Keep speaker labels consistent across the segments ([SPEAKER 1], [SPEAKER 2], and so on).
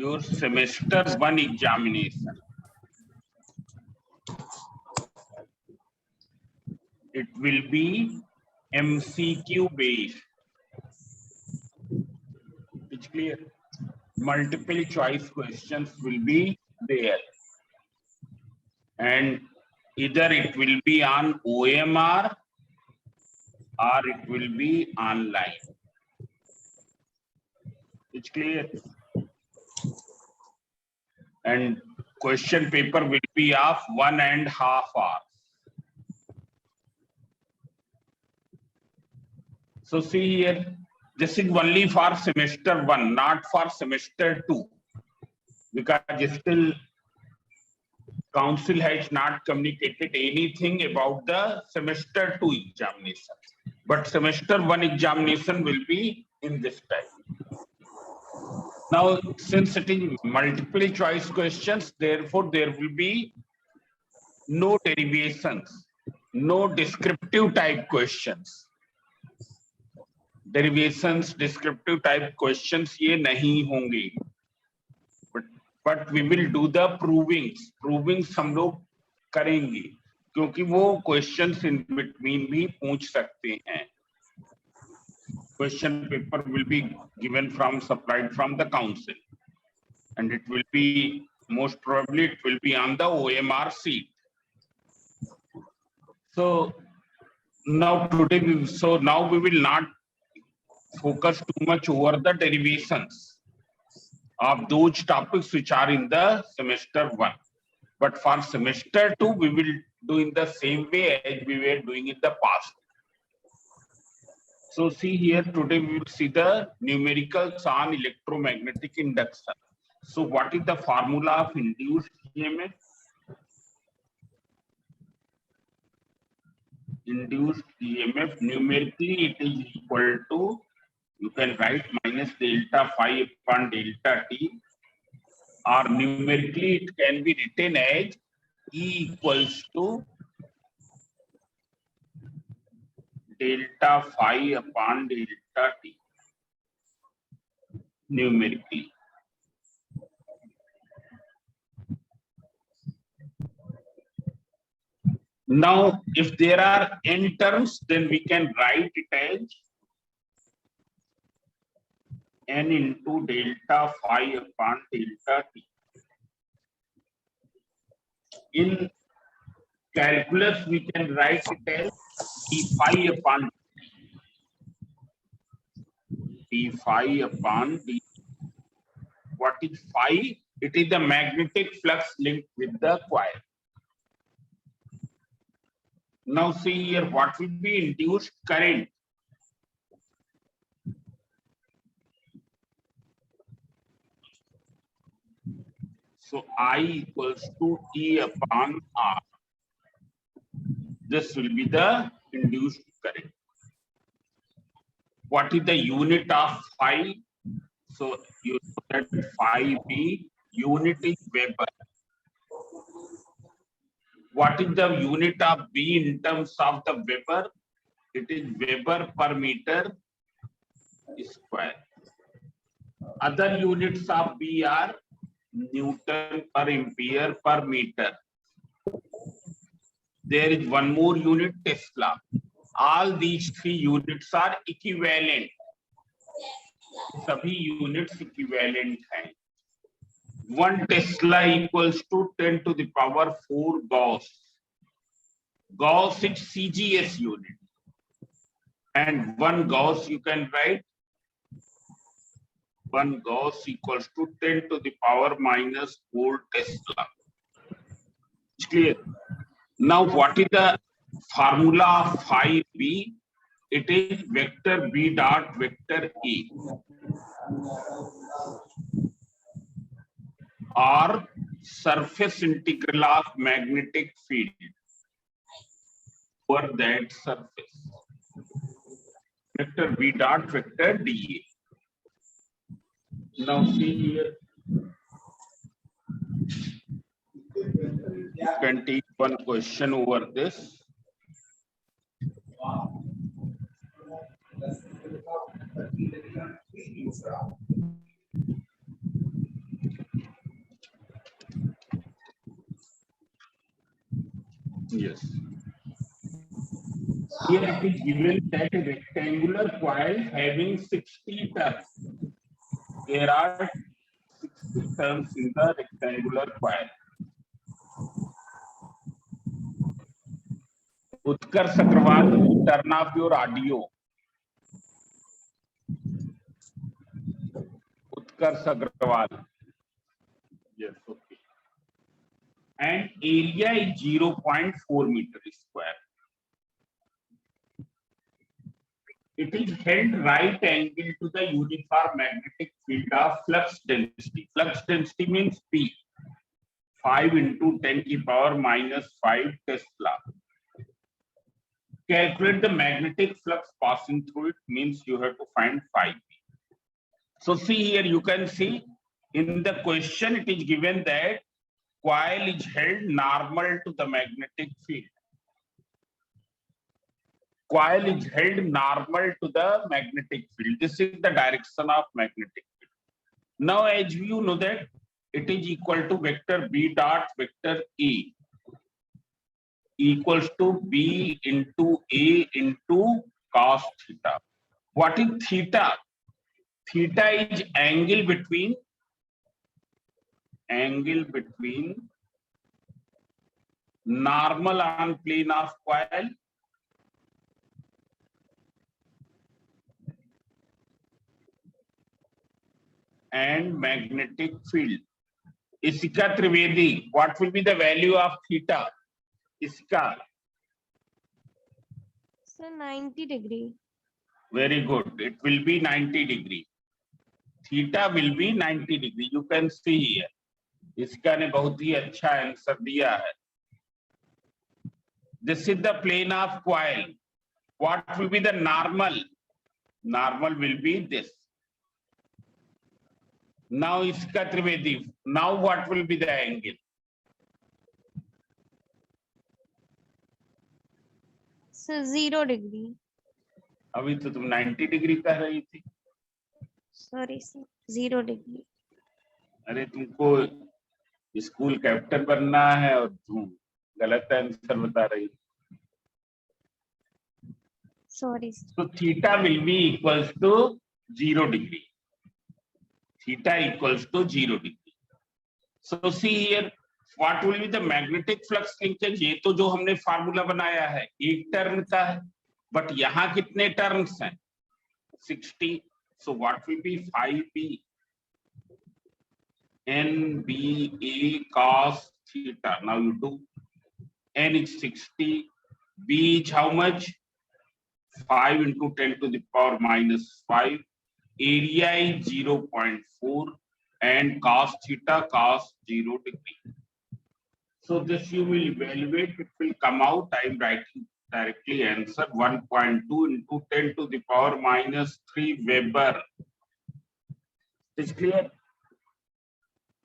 [SPEAKER 1] your semester 1 examination. It will be MCQ based. It's clear. Multiple choice questions will be there, and either it will be on OMR or it will be online. It's clear. And question paper will be of 1.5 hours. So see here, this is only for semester 1, not for semester 2, because still council has not communicated anything about the semester 2 examination. But semester 1 examination will be in this time. Now, since it is multiple choice questions, therefore there will be no derivations, no descriptive type questions. Derivations, descriptive type questions ये नहीं होंगे. But we will do the provings. Provings हम लोग करेंगे, क्योंकि वो questions in between भी पूछ सकते हैं. Question paper will be given supplied from the council, and it will be most probably it will be on the OMR sheet. So now we will not focus too much over the derivations of those topics which are in the semester 1. But for semester 2, we will do in the same way as we were doing in the past. So see here, today we will see the numericals on electromagnetic induction. So what is the formula of induced EMF? Induced EMF, numerically it is equal to, you can write minus delta phi upon delta t, or numerically it can be written as E equals to delta phi upon delta t, numerically. Now, if there are n terms, then we can write it as n into delta phi upon delta t. In calculus, we can write it as d phi upon d phi upon d. What is phi? It is the magnetic flux linked with the coil. Now see here, what will be induced current? So I equals to E upon R. This will be the induced current. What is the unit of phi? So you know that phi B unit is Weber. What is the unit of B in terms of the Weber? It is Weber per meter square. Other units of B are Newton per ampere per meter. There is one more unit, Tesla. All these three units are equivalent. सभी units equivalent हैं. 1 Tesla equals to 10 to the power 4 Gauss. Gauss is CGS unit. And 1 Gauss you can write 1 Gauss equals to 10 to the power minus 4 Tesla. It's clear. Now what is the formula of phi B? It is vector B dot vector E, or surface integral of magnetic field over that surface. Vector B dot vector dA. Now see here, you can take one question over this. Here it is given that a rectangular coil having 60 turns. There are 60 turns in the rectangular coil. Utkarsh Agrawal, turn off your audio. Utkarsh Agrawal. Yes, okay. And area is 0.4 meter square. It is held right angle to the uniform magnetic field of flux density. Flux density means P. 5 into 10 to the power minus 5 Tesla. Calculate the magnetic flux passing through it, means you have to find phi p. So see here, you can see in the question it is given that coil is held normal to the magnetic field. Coil is held normal to the magnetic field. This is the direction of magnetic field. Now, as you know that it is equal to vector B dot vector A equals to B into A into cos theta. What is theta? Theta is angle between normal on plane of coil and magnetic field. Isika Trivedi, what will be the value of theta? Isika.
[SPEAKER 2] Sir, 90 degree.
[SPEAKER 1] Very good. It will be 90 degree. Theta will be 90 degree. You can see here. इसका ने बहुत ही अच्छा answer दिया है. This is the plane of coil. What will be the normal? Normal will be this. Now इसका Trivedi. Now what will be the angle?
[SPEAKER 2] Sir, 0 degree.
[SPEAKER 1] अभी तो तुम 90 डिग्री कह रही थी.
[SPEAKER 2] Sorry, sir. 0 degree.
[SPEAKER 1] अरे तुमको स्कूल कैप्टन बनना है और तुम गलत आंसर बता रही.
[SPEAKER 2] Sorry, sir.
[SPEAKER 1] So theta will be equals to 0 degree. Theta equals to 0 degree. So see here, what will be the magnetic flux linkage? ये तो जो हमने फार्मूला बनाया है एक टर्न का है, बट यहाँ कितने टर्न्स हैं? 60. So what will be phi p? NBA cos theta. Now you do. N is 60. B is how much? 5 into 10 to the power minus 5. Area is 0.4 and cos theta cos 0 degree. So this you will evaluate. It will come out. I am writing directly answer 1.2 into 10 to the power minus 3 Weber. Is clear?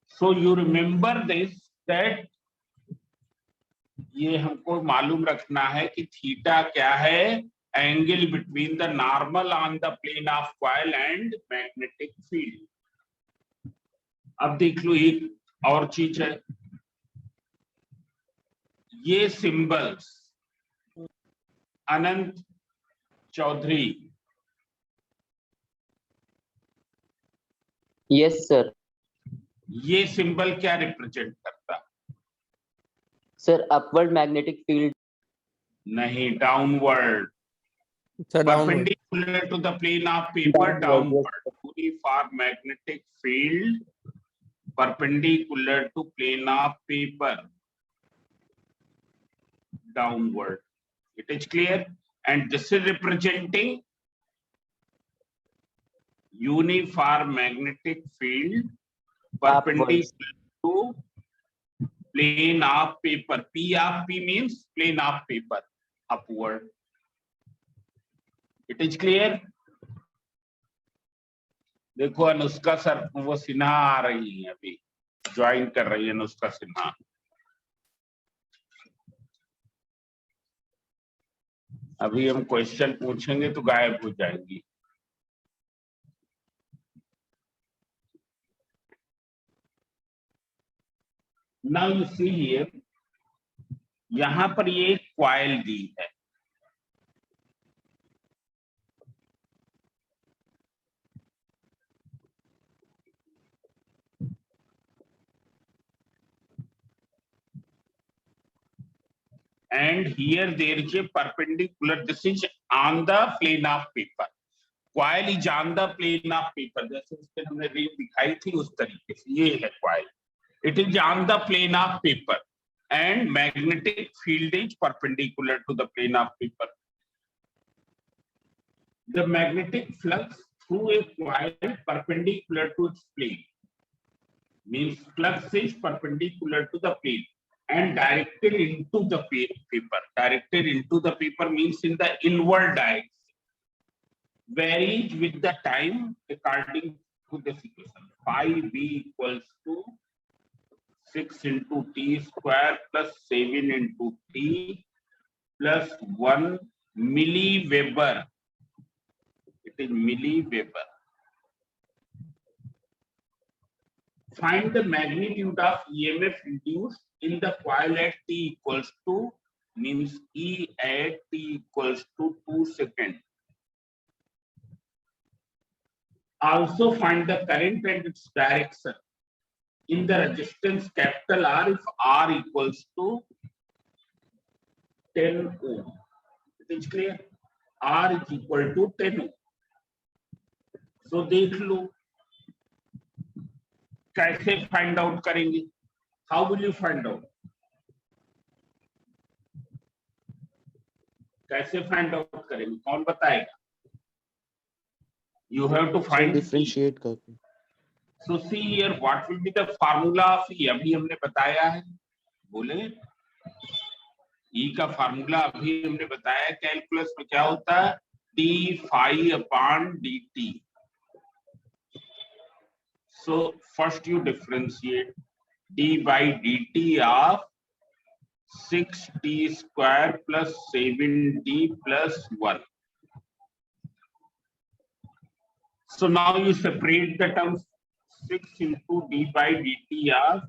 [SPEAKER 1] So you remember this that ये हमको मालूम रखना है कि theta क्या है? Angle between the normal on the plane of coil and magnetic field. अब देख लो एक और चीज है, ये symbols Anant Chaudhary.
[SPEAKER 3] Yes sir.
[SPEAKER 1] ये सिंबल क्या रिप्रेजेंट करता?
[SPEAKER 3] Sir upward magnetic field.
[SPEAKER 1] नहीं, downward. Perpendicular to the plane of paper, downward. Uniform magnetic field perpendicular to plane of paper, downward. It is clear? And this is representing uniform magnetic field perpendicular to plane of paper. P of P means plane of paper, upward. It is clear? देखो Anushka sir वो सिन्हा आ रही है, अभी join कर रही है अनुष्का सिन्हा. अभी हम क्वेश्चन पूछेंगे तो गायब हो जाएंगी. Now you see here, यहां पर ये कॉइल दी है. and here there is a perpendicular. This is on the plane of paper. Coil is on the plane of paper. जैसे इसमें हमने रील दिखाई थी उस तरीके से ये है coil. It is on the plane of paper and magnetic field is perpendicular to the plane of paper. The magnetic flux through a coil perpendicular to its plane means flux is perpendicular to the plane and directed into the paper. Directed into the paper means in the inward direction. Varies with the time according to this equation. Phi b equals to 6 into t square plus 7 into t plus 1 milliweber. It is milliweber. Find the magnitude of EMF induced in the coil at t equals to, means E at t equals to 2 seconds. Also find the current and its direction in the resistance capital R if R equals to 10 ohm. It is clear? R is equal to 10 ohm. So देख लो कैसे find out करेंगे. How will you find out? कैसे find out करेंगे? कौन बताएगा? You have to find
[SPEAKER 4] differentiate करके.
[SPEAKER 1] So see here, what will be the formula of E? अभी हमने बताया है, बोले E का फार्मूला अभी हमने बताया. कैलकुलस में क्या होता है? d phi upon dt. So first you differentiate d by dt of 6t square plus 7t plus 1. So now you separate the terms. 6 into d by dt of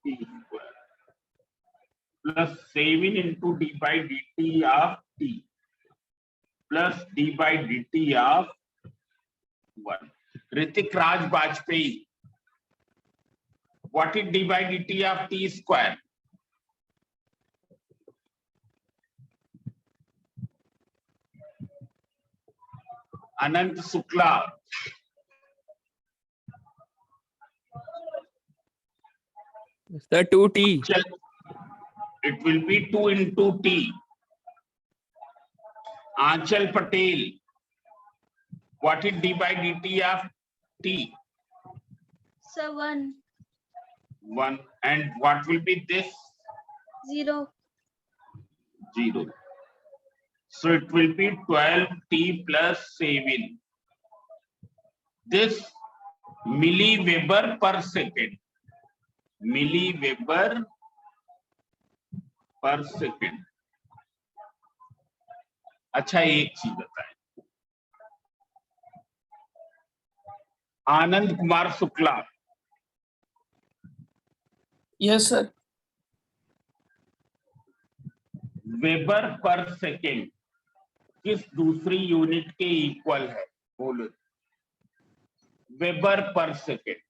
[SPEAKER 1] t square plus 7 into d by dt of t plus d by dt of 1. Ritik Raj Bajpayee, what is d by dt of t square? Anant Sukla,
[SPEAKER 4] Sir, 2t.
[SPEAKER 1] it will be 2 into t. Aanchal Patel, what is d by dt of t?
[SPEAKER 5] So 1,
[SPEAKER 1] 1. And what will be this?
[SPEAKER 5] 0,
[SPEAKER 1] 0. So it will be 12t plus 7. This milliweber per second. Milliweber per second. अच्छा एक चीज बताएं. Anand Kumar Shukla,
[SPEAKER 6] Yes, sir.
[SPEAKER 1] Weber पर second किस दूसरी unit के equal है? बोलो. वेबर पर सेकेंड.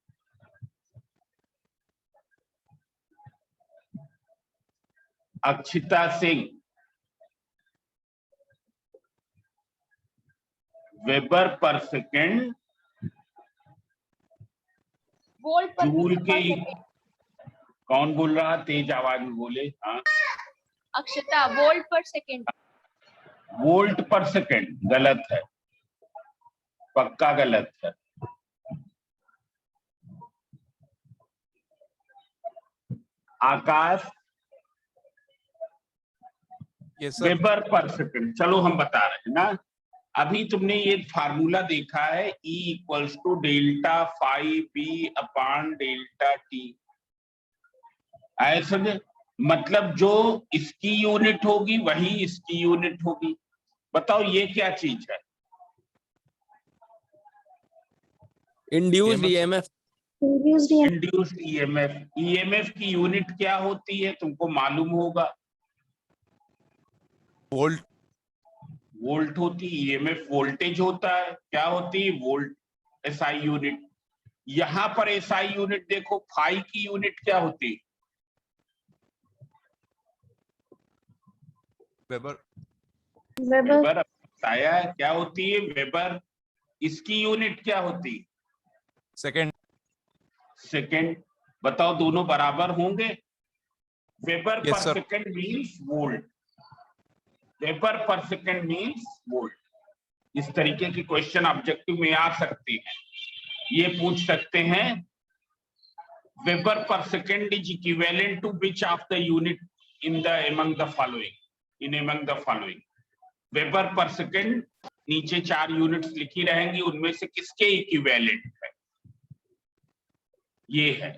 [SPEAKER 1] अक्षिता सिंह, वेबर पर second
[SPEAKER 5] volt per
[SPEAKER 1] joule
[SPEAKER 5] meter
[SPEAKER 1] के.
[SPEAKER 5] per second.
[SPEAKER 1] कौन बोल रहा? तेज आवाज में बोले. हाँ,
[SPEAKER 5] Akshata, volt per second.
[SPEAKER 1] Volt पर सेकेंड. गलत है, पक्का गलत है. आकाश,
[SPEAKER 6] Yes, sir.
[SPEAKER 1] वेबर पर सेकेंड. चलो हम बता रहे हैं ना. अभी तुमने ये फार्मूला देखा है, E equals to delta phi B upon delta T. ऐसे में मतलब जो इसकी यूनिट होगी वही इसकी यूनिट होगी. बताओ ये क्या चीज है?
[SPEAKER 4] Induced
[SPEAKER 6] EMF.
[SPEAKER 4] EMF.
[SPEAKER 1] Induced EMF. EMF की यूनिट क्या होती है तुमको मालूम होगा?
[SPEAKER 6] Volt.
[SPEAKER 1] वोल्ट होती. ईएमएफ वोल्टेज होता है. क्या होती है? वोल्ट. SI unit. यहां पर एसआई यूनिट देखो, फाई की यूनिट क्या होती?
[SPEAKER 7] Weber
[SPEAKER 4] Weber.
[SPEAKER 1] वेबर बताया क्या होती है वेबर, इसकी यूनिट क्या होती है?
[SPEAKER 7] Second
[SPEAKER 1] second. बताओ दोनों बराबर होंगे? वेबर
[SPEAKER 7] Yes,
[SPEAKER 1] पर
[SPEAKER 7] sir.
[SPEAKER 1] Second means volt, weber पर सेकेंड मीन्स वोल्ट। इस तरीके की क्वेश्चन ऑब्जेक्टिव में आ सकती है। ये पूछ सकते हैं वेबर पर second is equivalent to which of the unit in the among the following, in among the following. Weber पर सेकेंड, नीचे 4 यूनिट्स लिखी रहेंगी, उनमें से किसके इक्विवेलेंट है, ये है।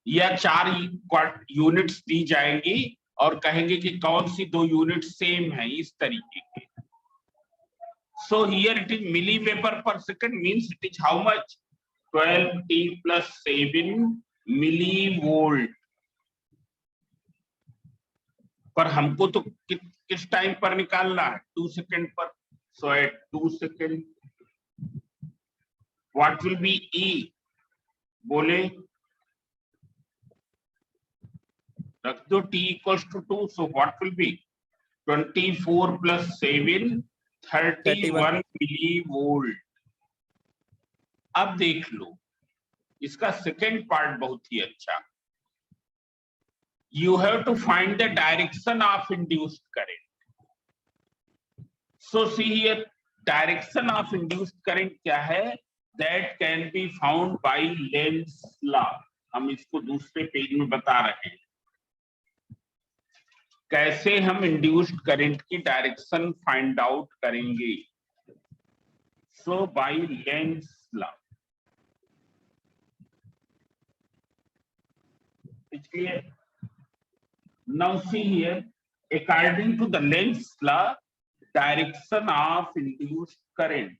[SPEAKER 1] या 4 यूनिट्स दी जाएंगी और कहेंगे कि कौन सी 2 यूनिट सेम है, इस तरीके के। So here it is milliweber per second means it is how much? 12t plus 7 millivolt। पर हमको तो किस टाइम पर निकालना है? 2 सेकेंड पर। So at 2 second what will be E? बोले रख दो t equals to 2, so what will be 24 plus 7 31 millivolt। अब देख लो इसका सेकेंड पार्ट बहुत ही अच्छा। You have to find the direction of induced current। So see here, direction of induced current क्या है? That can be found by Lenz's law। हम इसको दूसरे पेज में बता रहे हैं कैसे हम इंड्यूस्ड करंट की डायरेक्शन फाइंड आउट करेंगे। So by Lenz law. इसलिए now see here, according to the Lenz law, direction of induced current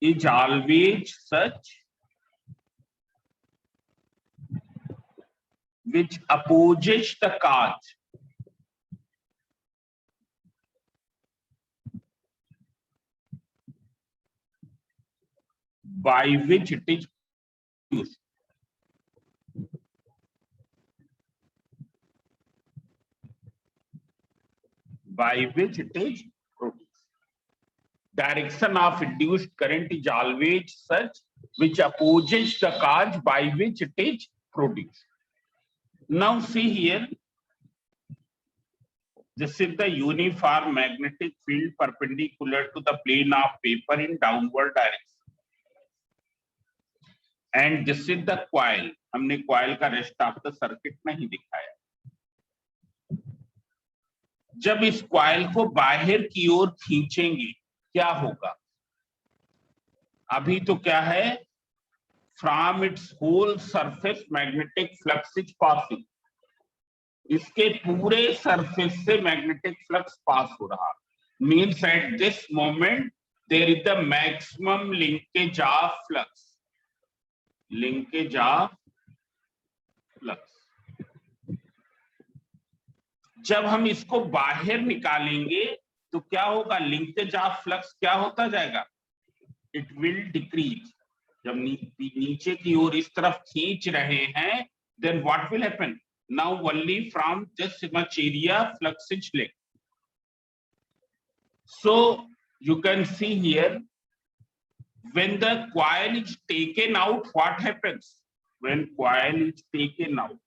[SPEAKER 1] is always such which opposes the cause by which it is used। By which it is produced। Direction of induced current is always such which opposes the cause by which it is produced। Now see here, this is the uniform magnetic field perpendicular to the plane of paper in downward direction, and this is the coil। हमने coil का rest of the circuit नहीं दिखाया। जब इस coil को बाहर की ओर खींचेंगे क्या होगा? अभी तो क्या है, from its whole surface magnetic flux is passing। इसके पूरे सरफेस से मैग्नेटिक फ्लक्स पास हो रहा, means at this moment there is the maximum linkage of flux. Linkage of flux. जब हम इसको बाहर निकालेंगे तो क्या होगा? लिंकेज ऑफ फ्लक्स क्या होता जाएगा? It will decrease. जब नीचे की ओर इस तरफ खींच रहे हैं, then what will happen? Now only from this much area flux is left। So you can see here, when the coil is taken out, what happens? When coil is taken out,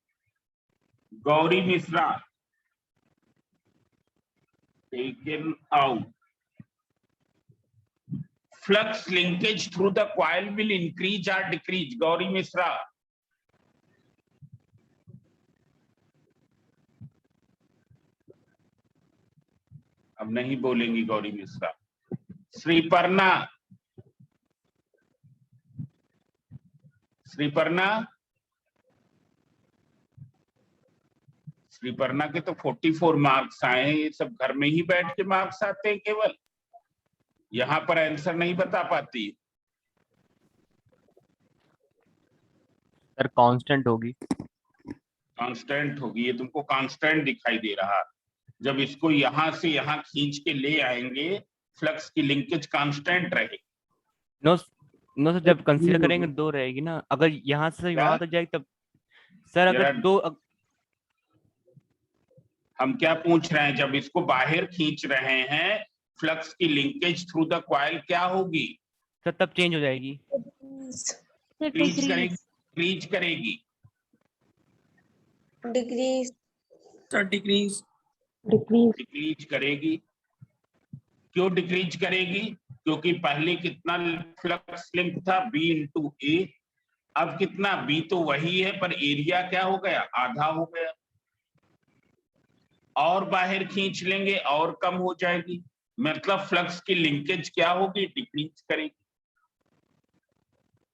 [SPEAKER 1] Gauri Mishra, taken out, flux linkage through the coil will increase or decrease? Gauri Mishra, अब नहीं बोलेंगी गौरी मिश्रा। श्रीपर्णा, श्रीपर्णा, श्रीपर्णा के तो 44 marks आए। ये सब घर में ही बैठ के मार्क्स आते हैं केवल, यहाँ पर आंसर नहीं बता पाती।
[SPEAKER 8] सर कांस्टेंट होगी।
[SPEAKER 1] कांस्टेंट होगी, ये तुमको कांस्टेंट दिखाई दे रहा। जब इसको यहां से यहां खींच के ले आएंगे, फ्लक्स की लिंकेज कांस्टेंट रहेगी।
[SPEAKER 8] नो नो सर, जब कंसीडर करेंगे दो रहेगी ना, अगर यहाँ से
[SPEAKER 1] क्या?
[SPEAKER 8] वहां तक जाएगी तब। सर अगर
[SPEAKER 1] जरा
[SPEAKER 8] दो
[SPEAKER 1] हम क्या पूछ रहे हैं, जब इसको बाहर खींच रहे हैं फ्लक्स की लिंकेज थ्रू द कॉइल क्या होगी?
[SPEAKER 8] सर तब चेंज हो जाएगी।
[SPEAKER 2] सर
[SPEAKER 1] क्रीज करेगी,
[SPEAKER 2] डिक्रीज
[SPEAKER 1] क्रीज करेगी।
[SPEAKER 2] Decrease
[SPEAKER 6] Sir, decrease.
[SPEAKER 1] डिक्रीज करेगी। क्यों डिक्रीज करेगी? क्योंकि पहले कितना फ्लक्स लिंक था, बी इंटू ए। अब कितना, बी तो वही है पर एरिया क्या हो गया, आधा हो गया। और बाहर खींच लेंगे और कम हो जाएगी, मतलब फ्लक्स की लिंकेज क्या होगी, डिक्रीज करेगी।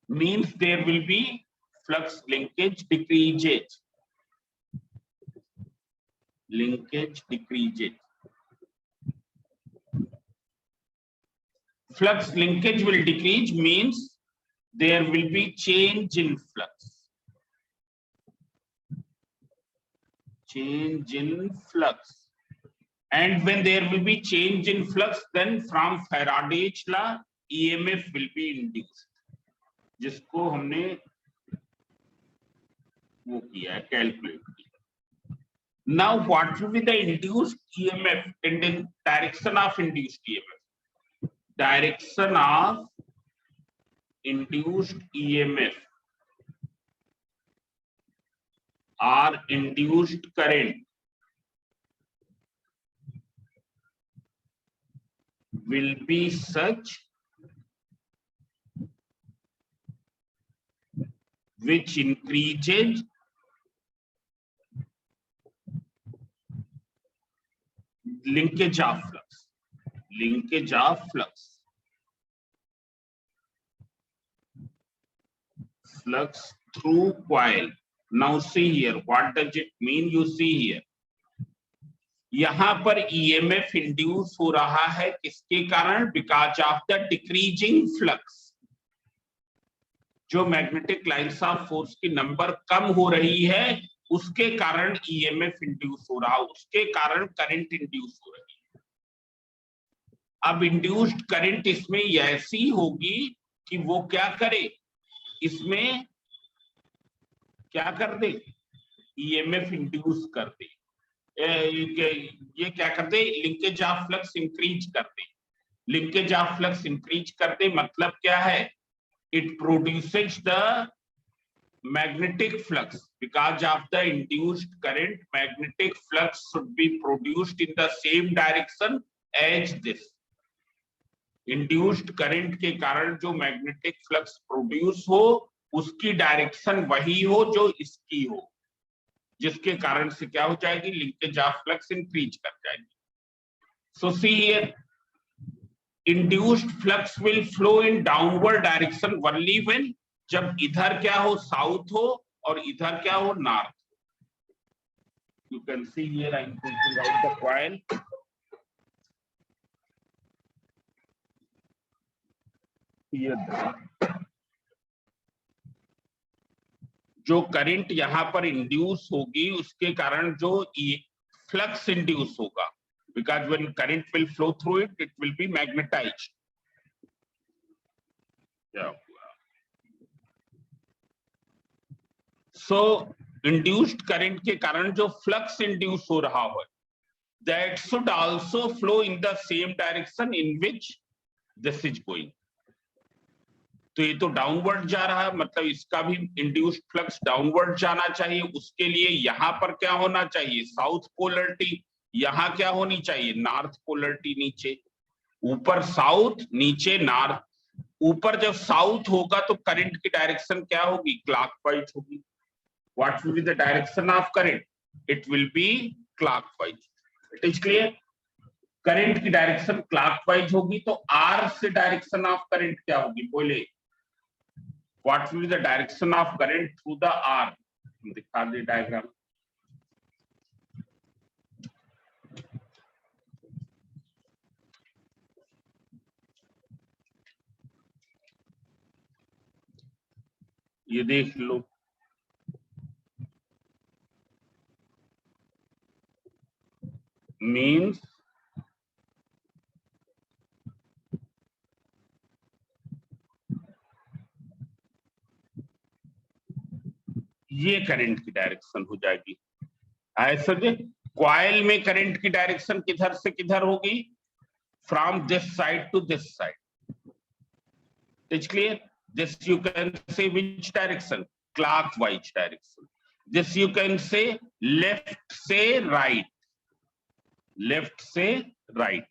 [SPEAKER 1] Means there will be flux linkage decreases, linkage decreases. Flux linkage will decrease means there will be change in flux. Change in flux. And when there will be change in flux, then from Faraday's law, EMF will be induced. जिसको हमने वो किया है, calculate किया। Now, what will be the induced EMF in the direction of induced EMF? Direction of induced EMF or induced current will be such which increases linkage of flux. Linkage of flux. Flux through coil. Now see here, what does it mean? You see here. यहाँ पर EMF induce हो रहा है किसके कारण? Because of the decreasing flux. जो magnetic lines of force की number कम हो रही है उसके कारण EMF इंड्यूस हो रहा है, उसके कारण करंट इंड्यूस हो रही है। अब इंड्यूस्ड करंट इसमें ऐसी होगी कि वो क्या करे, इसमें क्या कर दे, EMF इंड्यूस कर दे। ये क्या कर दे, लिंकेज ऑफ फ्लक्स इंक्रीज कर दे। लिंकेज ऑफ फ्लक्स इंक्रीज कर दे मतलब क्या है, it produces the magnetic flux. Because of the induced current, magnetic flux should be produced in the same direction as this. Induced current के कारण जो magnetic flux produce हो उसकी डायरेक्शन वही हो जो इसकी हो, जिसके कारण से क्या हो जाएगी, लिंकेज ऑफ फ्लक्स इंक्रीज कर जाएगी। So see here, induced flux will flow in downward direction only when, जब इधर क्या हो, साउथ हो और इधर क्या हो, north. You can see here I am taking out the coil. Here जो करंट यहाँ पर इंड्यूस होगी उसके कारण जो फ्लक्स इंड्यूस होगा, because when current will flow through it, it will be magnetized. Yeah. So induced current के कारण जो फ्लक्स इंड्यूस हो रहा है, that should also flow in the same direction in which this is going. तो ये तो डाउनवर्ड जा रहा है, मतलब इसका भी इंड्यूस्ड फ्लक्स डाउनवर्ड जाना चाहिए। उसके लिए यहाँ पर क्या होना चाहिए, साउथ पोलरिटी, यहाँ क्या होनी चाहिए, नॉर्थ पोलरिटी। नीचे ऊपर साउथ, नीचे नॉर्थ। ऊपर जब साउथ होगा तो करंट की डायरेक्शन क्या होगी, क्लॉकवाइज होगी। What will be the direction of current, it will be clockwise. It is clear, current की डायरेक्शन क्लॉकवाइज होगी तो आर से डायरेक्शन ऑफ करंट क्या होगी, बोले what will be the direction of current through the R? दिखा दे diagram. ये देख लो, means ये करंट की डायरेक्शन हो जाएगी। ऐसा जी कॉइल में करंट की डायरेक्शन किधर से किधर होगी? From this side to this side. It's clear? This you can say which direction? Clockwise direction. This you can say left से राइट, लेफ्ट से right.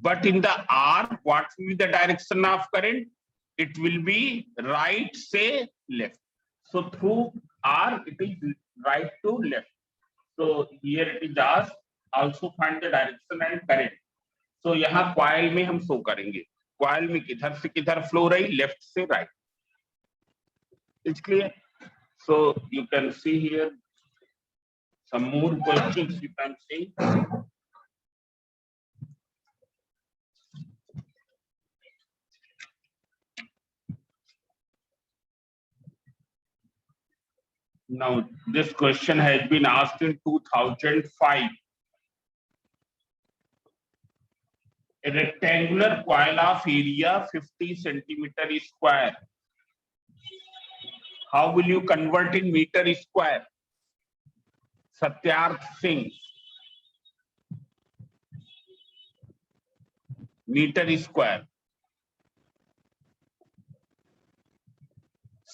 [SPEAKER 1] But in the R, what will be the direction of current? It will be right say left. So through R, it is right to left. So here it is asked, also find the direction and current. So यहाँ coil में हम show करेंगे, coil में किधर से किधर flow रही, left से right. It's clear? So you can see here some more questions you can see. Now, this question has been asked in 2005. A rectangular coil of area 50 centimeter square. How will you convert in meter square? Satyarth Singh. Meter square.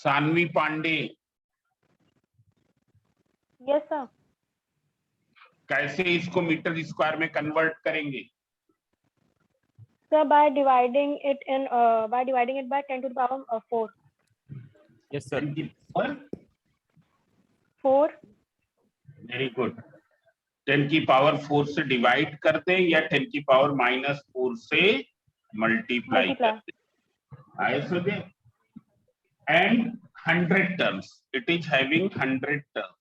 [SPEAKER 1] Sanvi Pandey.
[SPEAKER 2] Yes, sir.
[SPEAKER 1] कैसे इसको metre square में convert करेंगे?
[SPEAKER 2] Sir, by dividing it by 10 to the power 4.
[SPEAKER 8] Yes, sir.
[SPEAKER 2] 4.
[SPEAKER 1] Very good. 10 की power 4 से divide कर दें या 10 की पावर -4 से मल्टीप्लाई कर दें। ऐसे दें। And 100 turns. It is having 100 turns.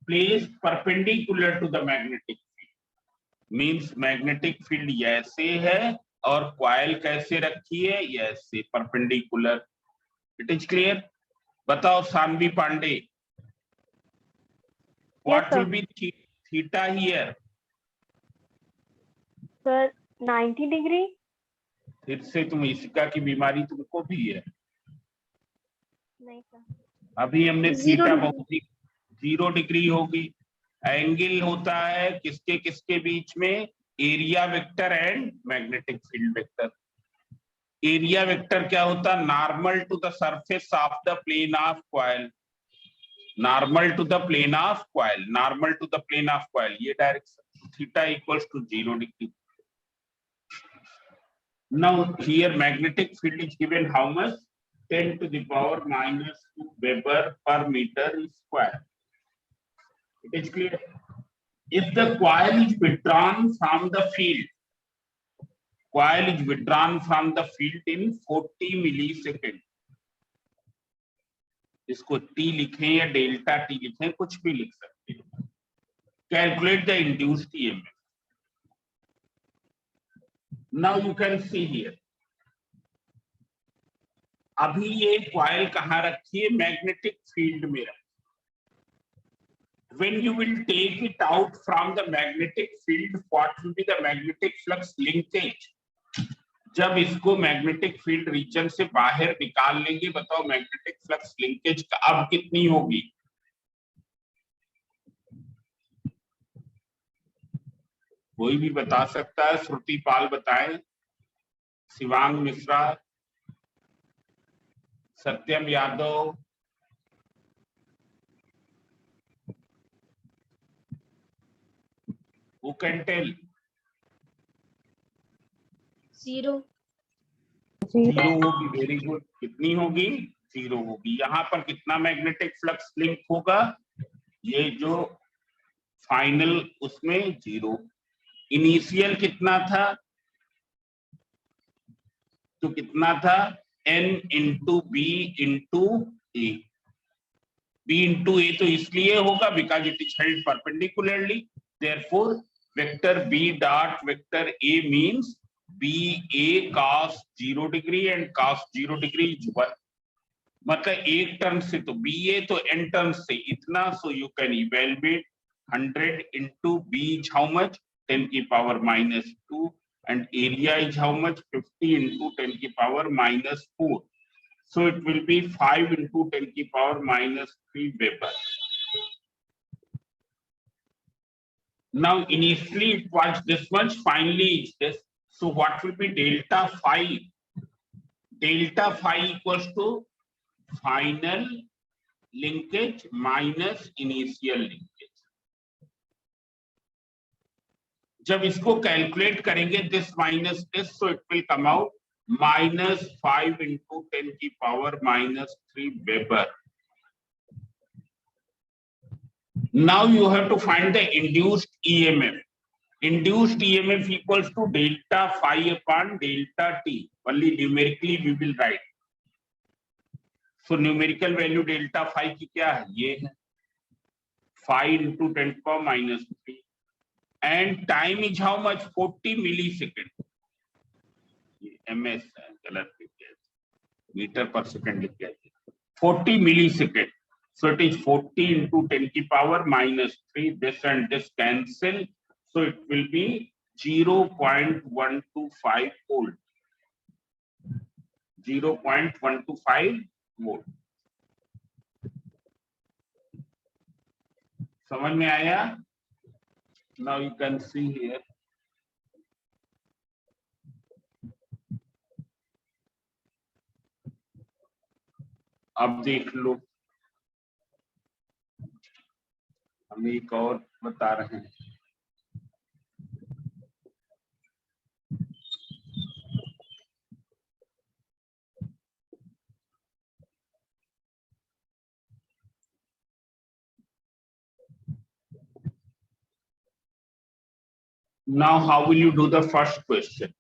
[SPEAKER 1] Placed perpendicular to the magnetic field. Means magnetic field ऐसे है और coil कैसे रखी है? ऐसे perpendicular. It is clear? बताओ Saanvi Pandey. What will be theta here?
[SPEAKER 2] Sir, 90 degree.
[SPEAKER 1] फिर से तुम इसका की बीमारी तुमको भी है।
[SPEAKER 2] नहीं सर।
[SPEAKER 1] अभी हमने
[SPEAKER 2] Zero
[SPEAKER 1] थीटा
[SPEAKER 2] degree.
[SPEAKER 1] बहुत 0 डिग्री होगी। एंगल होता है किसके किसके बीच में? Area vector and magnetic field vector. Area vector क्या होता है? Normal to the surface of the plane of coil. Normal to the plane of coil, normal to the plane of coil, ये direction. Theta equals to 0 degree. Now here magnetic field is given how much? 10 to the power -2 Weber per meter square. It is clear? If the coil is withdrawn from the field, coil is withdrawn from the field in 40 millisecond. इसको T लिखें या delta T लिखें, कुछ भी लिख सकते हैं। Calculate the induced EMF. Now you can see here. अभी ये कॉइल कहाँ रखी है? मैग्नेटिक फील्ड में रखी। When you will take it out from the magnetic field, what will be the magnetic flux linkage? जब इसको मैग्नेटिक फील्ड रीजन से बाहर निकाल लेंगे, बताओ मैग्नेटिक फ्लक्स लिंकेज अब कितनी होगी? कोई भी बता सकता है? श्रुति पाल बताएं, शिवांग मिश्रा, सत्यम यादव, who can tell?
[SPEAKER 5] 0.
[SPEAKER 1] 0 होगी। Very good. कितनी होगी? 0 होगी। यहाँ पर कितना मैग्नेटिक फ्लक्स लिंक होगा? ये जो फाइनल उसमें 0। इनिशियल कितना था? तो कितना था? n into B into A. B into A तो इसलिए होगा because it is held perpendicularly, therefore vector B dot vector A means B A cos 0 degree and cos 0 degree is 1। मतलब एक टर्म से तो बी ए तो n टर्म से इतना। So you can evaluate 100 into B is how much? 10 की power -2 and area is how much? 50 into 10 की power -4. So it will be 5 into 10 की power minus 3 Weber. Now initially it was this much, finally it's this. So what will be delta phi? Delta phi equals to final linkage minus initial linkage. जब इसको calculate करेंगे this minus this, so it will come out -5 into 10 की power -3 Weber. Now you have to find the induced EMF. Induced EMF equals to delta phi upon delta t. Only numerically we will write. So numerical value delta phi की क्या है? ये है 5 into 10 to power -3. And time is how much? 40 millisecond. MS गलत लिख दिया, metre पर second लिख दिया, 40 millisecond. So it is 40 into 10 की power -3. This and this cancel. So it will be 0.125 volt. 0.125 volt. समझ में आया? Now you can see here. अब देख लो, हम एक और बता रहे हैं. Now how will you do the first question?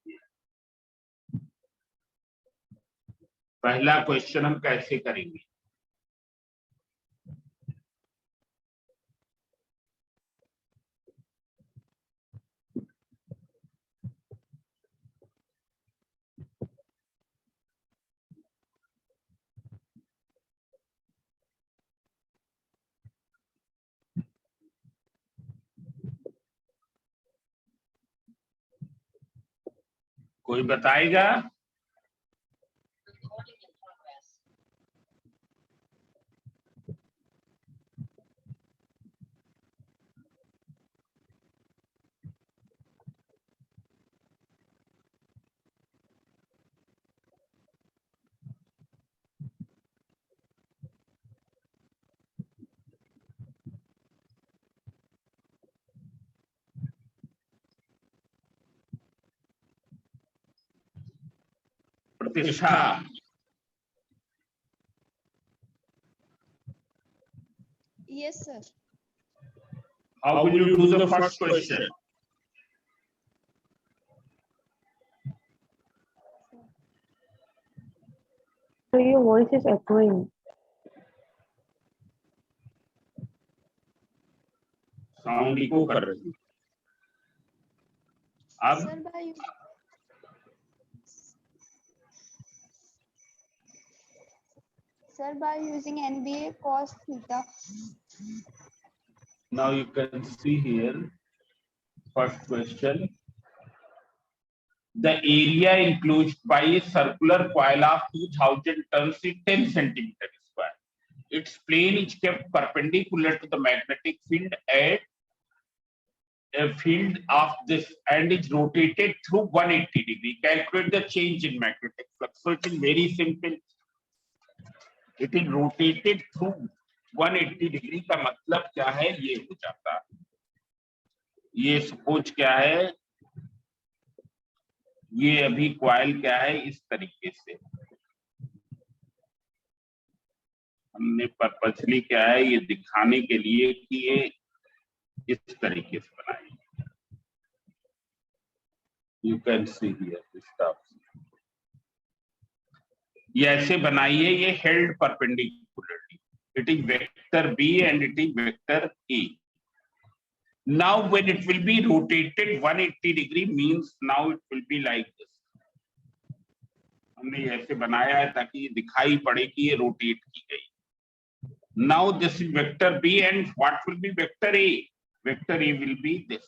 [SPEAKER 1] पहला क्वेश्चन हम कैसे करेंगे? कोई बताएगा? प्रतिष्ठा,
[SPEAKER 5] Yes, sir.
[SPEAKER 1] how will you do the first question?
[SPEAKER 2] So your voice is echoing.
[SPEAKER 1] Sound echo कर रही है. अब
[SPEAKER 5] Sir, by using NBA cos theta.
[SPEAKER 1] now you can see here, first question. The area enclosed by a circular coil of 2000 turns is 10 centimeter square. Its plane is kept perpendicular to the magnetic field at a field of this and is rotated through 180 degree. Calculate the change in magnetic flux. So it is very simple. It is rotated through 180 degree का मतलब क्या है? ये हो जाता है. ये suppose क्या है? ये अभी कॉइल क्या है? इस तरीके से हमने पर्पसली क्या है ये दिखाने के लिए कि ये इस तरीके से बनाई. You can see here this stuff. ये ऐसे बनाई है. ये held perpendicularly. It is vector B and it is vector A. Now when it will be rotated 180 degree means now it will be like this. हमने ऐसे बनाया है ताकि ये दिखाई पड़े कि ये रोटेट की गई. Now this is vector B and what will be vector A? Vector A will be this.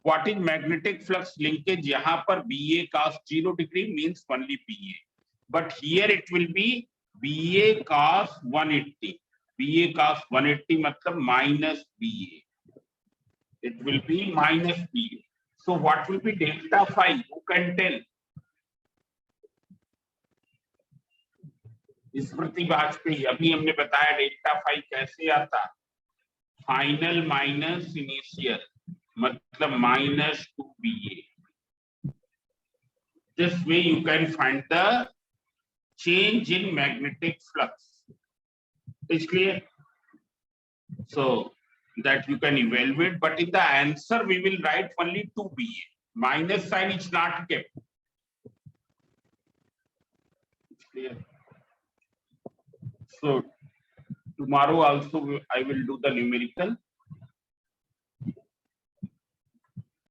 [SPEAKER 1] What is magnetic flux linkage? यहाँ पर BA cos 0 degree means only BA. but here it will be BA cos 180. BA cos 180 matlab minus BA. It will be minus BA. So what will be delta phi? Who can tell? स्मृति वाजपेयी, अभी हमने बताया delta phi कैसे आता, final minus initial मतलब minus 2BA. This way you can find the change in magnetic flux. Is clear? So that you can evaluate, but in the answer we will write only 2BA. Minus sign is not kept. It's clear? So tomorrow also I will do the numerical.